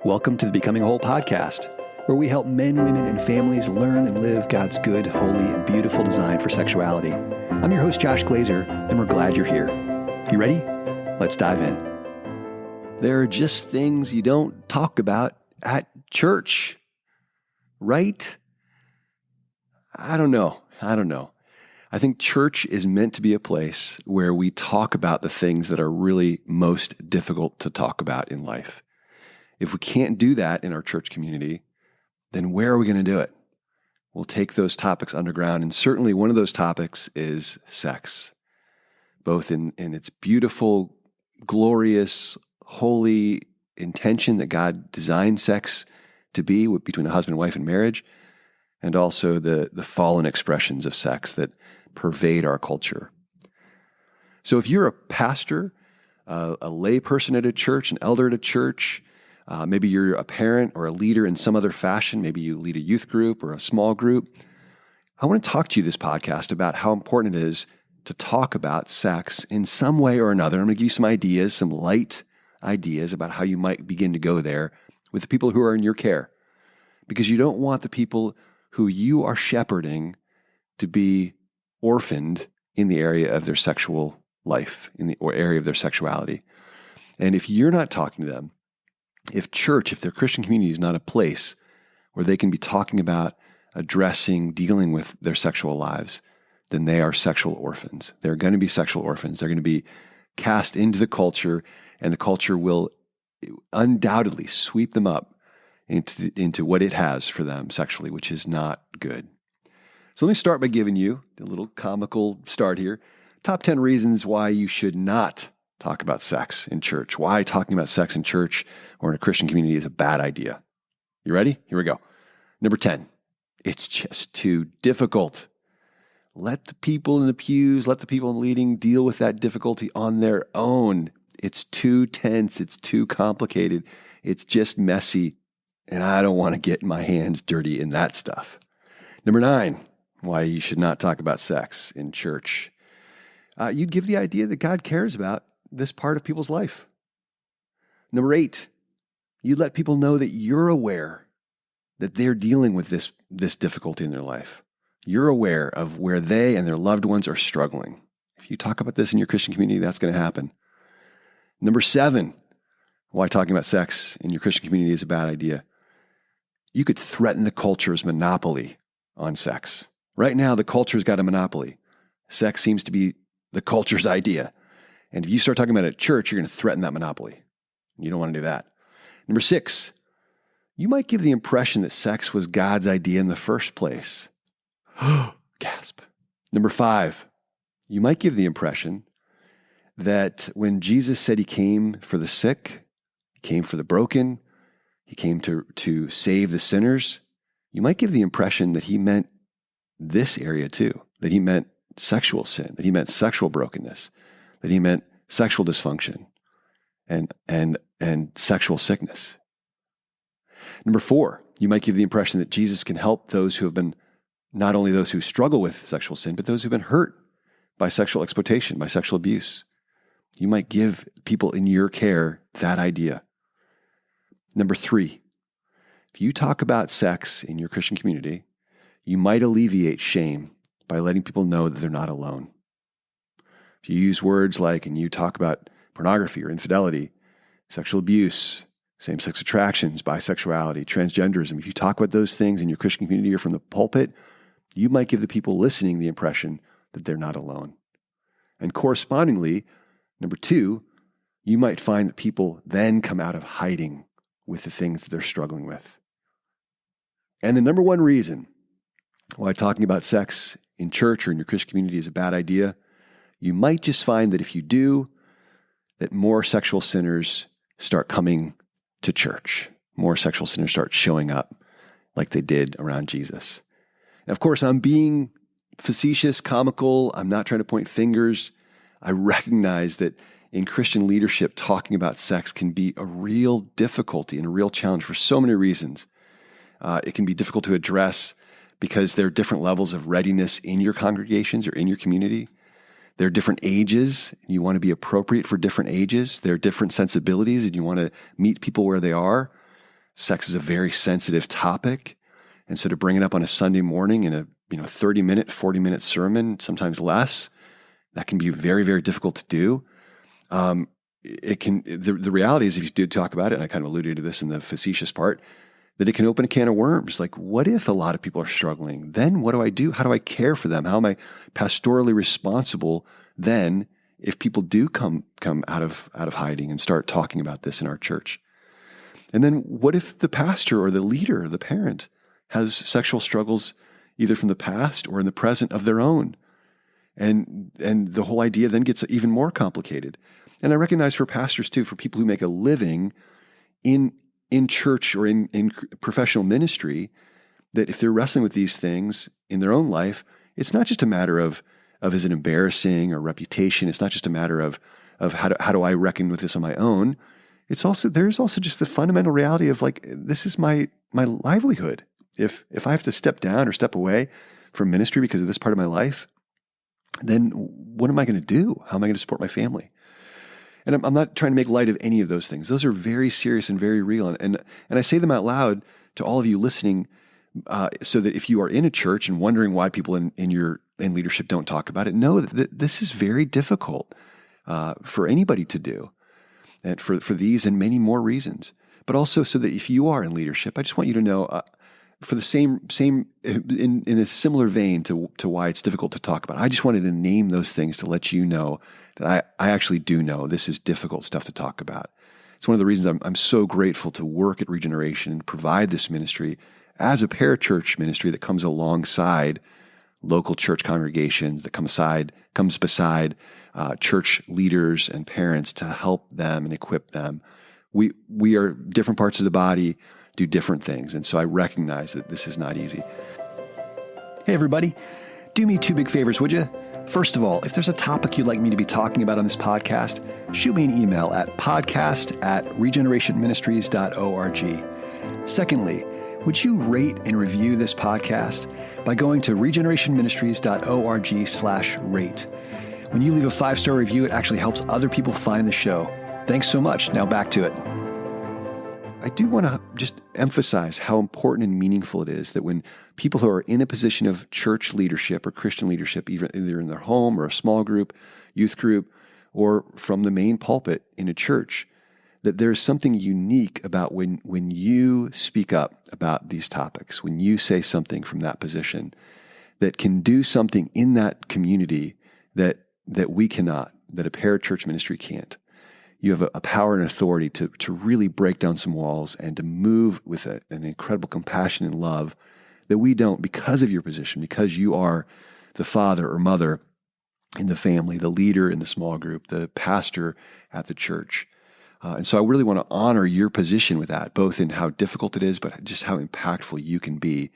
Welcome to the Becoming Whole podcast, where we help men, women, and families learn and live God's good, holy, and beautiful design for sexuality. I'm your host, Josh Glazer, and we're glad you're here. You ready? Let's dive in. There are just things you don't talk about at church, right? I don't know. I think church is meant to be a place where we talk about the things that are really most difficult to talk about in life. If we can't do that in our church community, then where are we going to do it? We'll take those topics underground, and certainly one of those topics is sex, both in its beautiful, glorious, holy intention that God designed sex to be between a husband and wife in marriage, and also the fallen expressions of sex that pervade our culture. So if you're a pastor, a layperson at a church, an elder at a church, maybe you're a parent or a leader in some other fashion, maybe you lead a youth group or a small group, I want to talk to you this podcast about how important it is to talk about sex in some way or another. I'm going to give you some ideas, some light ideas about how you might begin to go there with the people who are in your care, because you don't want the people who you are shepherding to be orphaned in the area of their sexual life, or area of their sexuality. And if you're not talking to them, if their Christian community is not a place where they can be talking about, addressing, dealing with their sexual lives, then they are sexual orphans. They're going to be sexual orphans. They're going to be cast into the culture, and the culture will undoubtedly sweep them up into what it has for them sexually, which is not good. So let me start by giving you a little comical start here. Top 10 reasons why you should not talk about sex in church. Why talking about sex in church or in a Christian community is a bad idea. You ready? Here we go. Number 10, it's just too difficult. Let the people in the pews, let the people in leading deal with that difficulty on their own. It's too tense. It's too complicated. It's just messy. And I don't want to get my hands dirty in that stuff. Number 9, why you should not talk about sex in church. You give the idea that God cares about this part of people's life. Number 8, you let people know that you're aware that they're dealing with this difficulty in their life. You're aware of where they and their loved ones are struggling. If you talk about this in your Christian community, that's going to happen. Number 7, why talking about sex in your Christian community is a bad idea. You could threaten the culture's monopoly on sex. Right now, the culture's got a monopoly. Sex seems to be the culture's idea. And if you start talking about it at church, you're going to threaten that monopoly. You don't want to do that. Number 6, you might give the impression that sex was God's idea in the first place. Gasp. Number 5, you might give the impression that when Jesus said he came for the sick, he came for the broken, he came to save the sinners, you might give the impression that he meant this area too, that he meant sexual sin, that he meant sexual brokenness, that he meant sexual dysfunction and sexual sickness. Number 4, you might give the impression that Jesus can help those who have been, not only those who struggle with sexual sin, but those who've been hurt by sexual exploitation, by sexual abuse. You might give people in your care that idea. Number 3, if you talk about sex in your Christian community, you might alleviate shame by letting people know that they're not alone. If you use words like, and you talk about pornography or infidelity, sexual abuse, same-sex attractions, bisexuality, transgenderism, if you talk about those things in your Christian community or from the pulpit, you might give the people listening the impression that they're not alone. And correspondingly, number 2, you might find that people then come out of hiding with the things that they're struggling with. And the number 1 reason why talking about sex in church or in your Christian community is a bad idea, you might just find that if you do, that more sexual sinners start coming to church. More sexual sinners start showing up like they did around Jesus. And of course, I'm being facetious, comical. I'm not trying to point fingers. I recognize that in Christian leadership, talking about sex can be a real difficulty and a real challenge for so many reasons. It can be difficult to address because there are different levels of readiness in your congregations or in your community. There are different ages, and you want to be appropriate for different ages. There are different sensibilities, and you want to meet people where they are. Sex is a very sensitive topic. And so to bring it up on a Sunday morning in a 30-minute, 40-minute sermon, sometimes less, that can be very, very difficult to do. The reality is, if you do talk about it, and I kind of alluded to this in the facetious part, that it can open a can of worms. Like, what if a lot of people are struggling? Then what do I do? How do I care for them? How am I pastorally responsible then if people do come out of hiding and start talking about this in our church? And then what if the pastor or the leader, the parent, has sexual struggles either from the past or in the present of their own? And the whole idea then gets even more complicated. And I recognize for pastors too, for people who make a living in church or in professional ministry, that if they're wrestling with these things in their own life, it's not just a matter of is it embarrassing or reputation. It's not just a matter of how do I reckon with this on my own. There's also just the fundamental reality of, like, this is my livelihood. If I have to step down or step away from ministry because of this part of my life, then what am I going to do? How am I going to support my family? And I'm not trying to make light of any of those things. Those are very serious and very real. And I say them out loud to all of you listening, so that if you are in a church and wondering why people in leadership don't talk about it, know that this is very difficult for anybody to do, and for these and many more reasons. But also so that if you are in leadership, I just want you to know, for the same in a similar vein to why it's difficult to talk about, I just wanted to name those things to let you know that I actually do know this is difficult stuff to talk about. It's one of the reasons I'm so grateful to work at Regeneration and provide this ministry as a parachurch ministry that comes alongside local church congregations, that comes beside church leaders and parents to help them and equip them. We are different parts of the body, do different things. And so I recognize that this is not easy. Hey, everybody. Do me two big favors, would you? First of all, if there's a topic you'd like me to be talking about on this podcast, shoot me an email at podcast@regenerationministries.org. Secondly, would you rate and review this podcast by going to regenerationministries.org/rate? When you leave a 5-star review, it actually helps other people find the show. Thanks so much. Now back to it. I do want to just emphasize how important and meaningful it is that when people who are in a position of church leadership or Christian leadership, either in their home or a small group, youth group, or from the main pulpit in a church, that there's something unique about when you speak up about these topics, when you say something from that position that can do something in that community that we cannot, that a parachurch ministry can't. You have a power and authority to really break down some walls and to move with an incredible compassion and love that we don't, because of your position, because you are the father or mother in the family, the leader in the small group, the pastor at the church. And so I really want to honor your position with that, both in how difficult it is, but just how impactful you can be.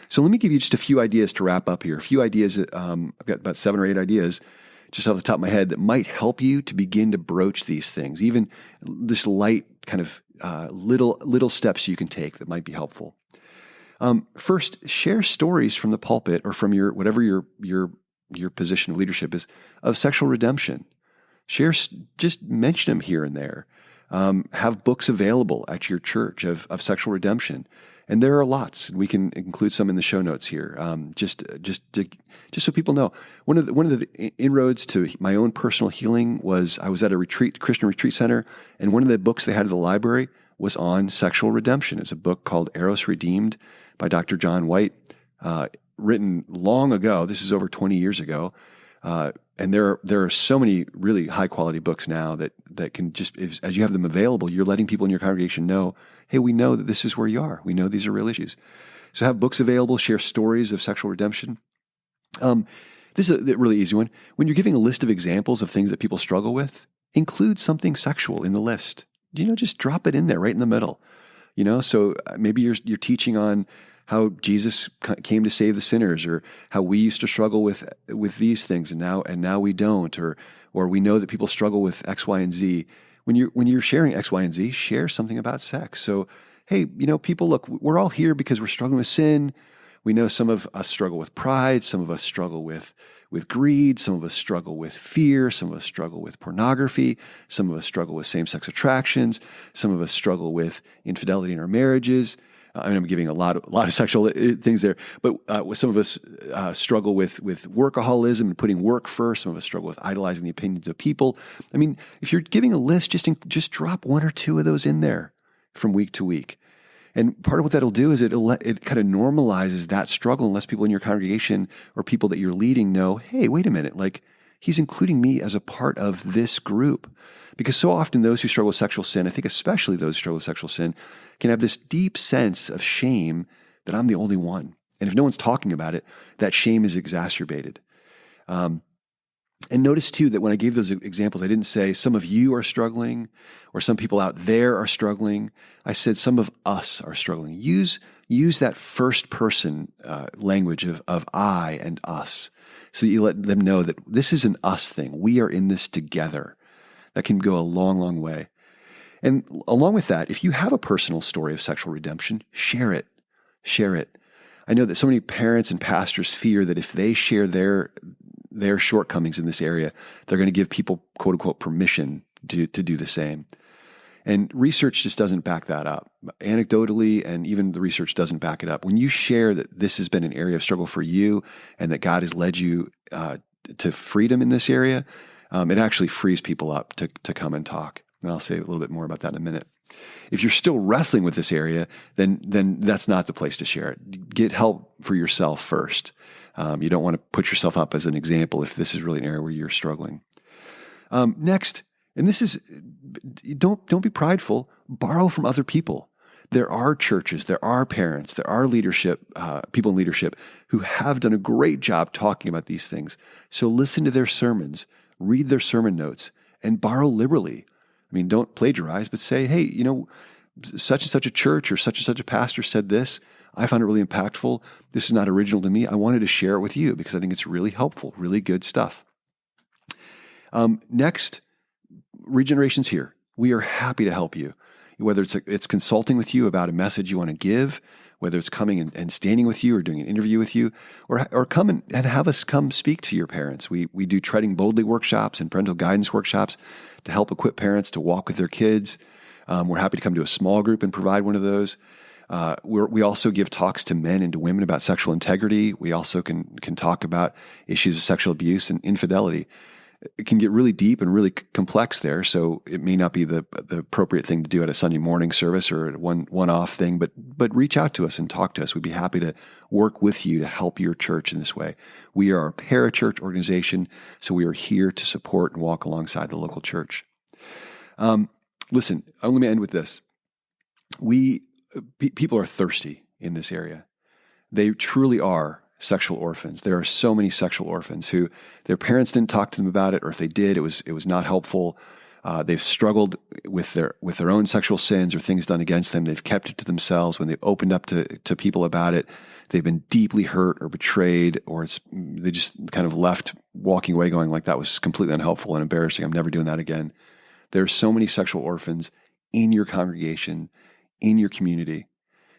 So let me give you just a few ideas to wrap up here. A few ideas, I've got about 7 or 8 ideas just off the top of my head that might help you to begin to broach these things, even this light kind of little steps you can take that might be helpful. First, share stories from the pulpit or from whatever your position of leadership is, of sexual redemption. Just mention them here and there. Have books available at your church of sexual redemption. And there are lots. We can include some in the show notes here, just so people know. One of the inroads to my own personal healing was I was at a Christian retreat center, and one of the books they had at the library was on sexual redemption. It's a book called Eros Redeemed by Dr. John White, written long ago. This is over 20 years ago. And there are so many really high quality books now that can just, as you have them available, you're letting people in your congregation know, hey, we know that this is where you are. We know these are real issues. So have books available, share stories of sexual redemption. This is a really easy one. When you're giving a list of examples of things that people struggle with, include something sexual in the list. Just drop it in there right in the middle. So maybe you're teaching on how Jesus came to save the sinners, or how we used to struggle with these things, and now we don't, or we know that people struggle with X, Y, and Z. When you're sharing X, Y, and Z, share something about sex. So, hey, people, look, we're all here because we're struggling with sin. We know some of us struggle with pride. Some of us struggle with greed. Some of us struggle with fear. Some of us struggle with pornography. Some of us struggle with same-sex attractions. Some of us struggle with infidelity in our marriages. I'm giving a lot of sexual things there, but some of us struggle with workaholism and putting work first. Some of us struggle with idolizing the opinions of people. I mean, if you're giving a list, just drop one or two of those in there from week to week. And part of what that'll do is it kind of normalizes that struggle, unless people in your congregation or people that you're leading know, hey, wait a minute, like he's including me as a part of this group. Because so often those who struggle with sexual sin, I think especially those who struggle with sexual sin, can have this deep sense of shame that I'm the only one. And if no one's talking about it, that shame is exacerbated. And notice too that when I gave those examples, I didn't say some of you are struggling or some people out there are struggling. I said some of us are struggling. Use that first person language of I and us, so that you let them know that this is an us thing. We are in this together. That can go a long, long way. And along with that, if you have a personal story of sexual redemption, share it. Share it. I know that so many parents and pastors fear that if they share their shortcomings in this area, they're going to give people, quote unquote, permission to do the same. And research just doesn't back that up. Anecdotally, and even the research doesn't back it up. When you share that this has been an area of struggle for you and that God has led you to freedom in this area, it actually frees people up to come and talk. And I'll say a little bit more about that in a minute. If you're still wrestling with this area, then that's not the place to share it. Get help for yourself first. You don't want to put yourself up as an example if this is really an area where you're struggling. Next, and this is, don't be prideful, borrow from other people. There are churches, there are parents, there are leadership, people in leadership who have done a great job talking about these things. So listen to their sermons, read their sermon notes, and borrow liberally. I mean, don't plagiarize, but say, hey, such and such a church or such and such a pastor said this. I found it really impactful. This is not original to me. I wanted to share it with you because I think it's really helpful, really good stuff. Next, Regeneration's here. We are happy to help you. Whether it's consulting with you about a message you want to give, whether it's coming and standing with you or doing an interview with you, or come and have us come speak to your parents. We do Treading Boldly workshops and parental guidance workshops to help equip parents to walk with their kids. We're happy to come to a small group and provide one of those. We also give talks to men and to women about sexual integrity. We also can talk about issues of sexual abuse and infidelity. It can get really deep and really complex there, so it may not be the appropriate thing to do at a Sunday morning service or a one-off thing, but reach out to us and talk to us. We'd be happy to work with you to help your church in this way. We are a parachurch organization, so we are here to support and walk alongside the local church. Listen, let me end with this. People are thirsty in this area. They truly are sexual orphans. There are so many sexual orphans who their parents didn't talk to them about it, or if they did, it was not helpful. They've struggled with their own sexual sins or things done against them. They've kept it to themselves. When they've opened up to people about it, they've been deeply hurt or betrayed, or they just kind of left walking away going like, that was completely unhelpful and embarrassing. I'm never doing that again. There are so many sexual orphans in your congregation, in your community.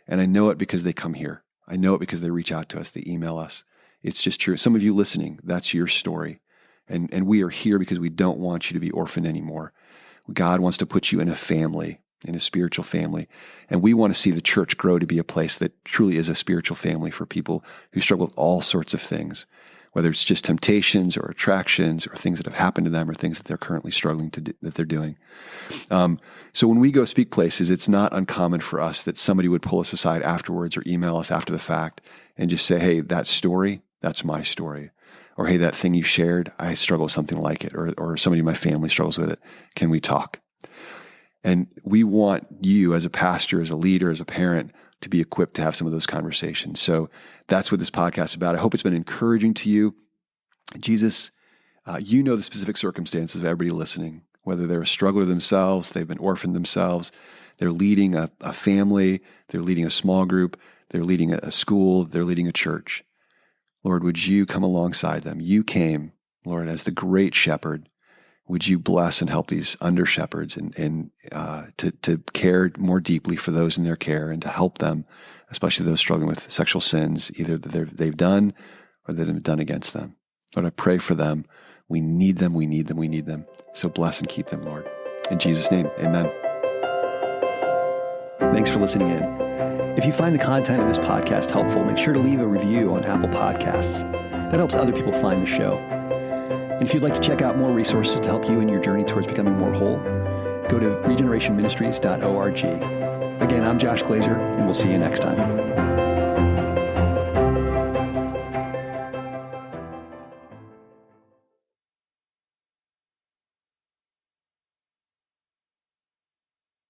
And I know it because they come here. I know it because they reach out to us, they email us. It's just true. Some of you listening, that's your story. And we are here because we don't want you to be orphaned anymore. God wants to put you in a family, in a spiritual family. And we want to see the church grow to be a place that truly is a spiritual family for people who struggle with all sorts of things, whether it's just temptations or attractions or things that have happened to them or things that they're currently struggling to do, that they're doing. So when we go speak places, it's not uncommon for us that somebody would pull us aside afterwards or email us after the fact and just say, hey, that story, that's my story. Or, hey, that thing you shared, I struggle with something like it. Or somebody in my family struggles with it. Can we talk? And we want you as a pastor, as a leader, as a parent, to be equipped to have some of those conversations. So that's what this podcast is about. I hope it's been encouraging to you. Jesus, you know the specific circumstances of everybody listening, whether they're a struggler themselves, they've been orphaned themselves, they're leading a family, they're leading a small group, they're leading a school, they're leading a church. Lord, would you come alongside them? You came, Lord, as the great shepherd. Would you bless and help these under shepherds and to care more deeply for those in their care and to help them especially those struggling with sexual sins, either that they've done or that have been done against them. Lord, I pray for them. We need them, we need them, we need them. So bless and keep them, Lord. In Jesus' name, amen. Thanks for listening in. If you find the content of this podcast helpful, make sure to leave a review on Apple Podcasts. That helps other people find the show. And if you'd like to check out more resources to help you in your journey towards becoming more whole, go to regenerationministries.org. Again, I'm Josh Glazer, and we'll see you next time.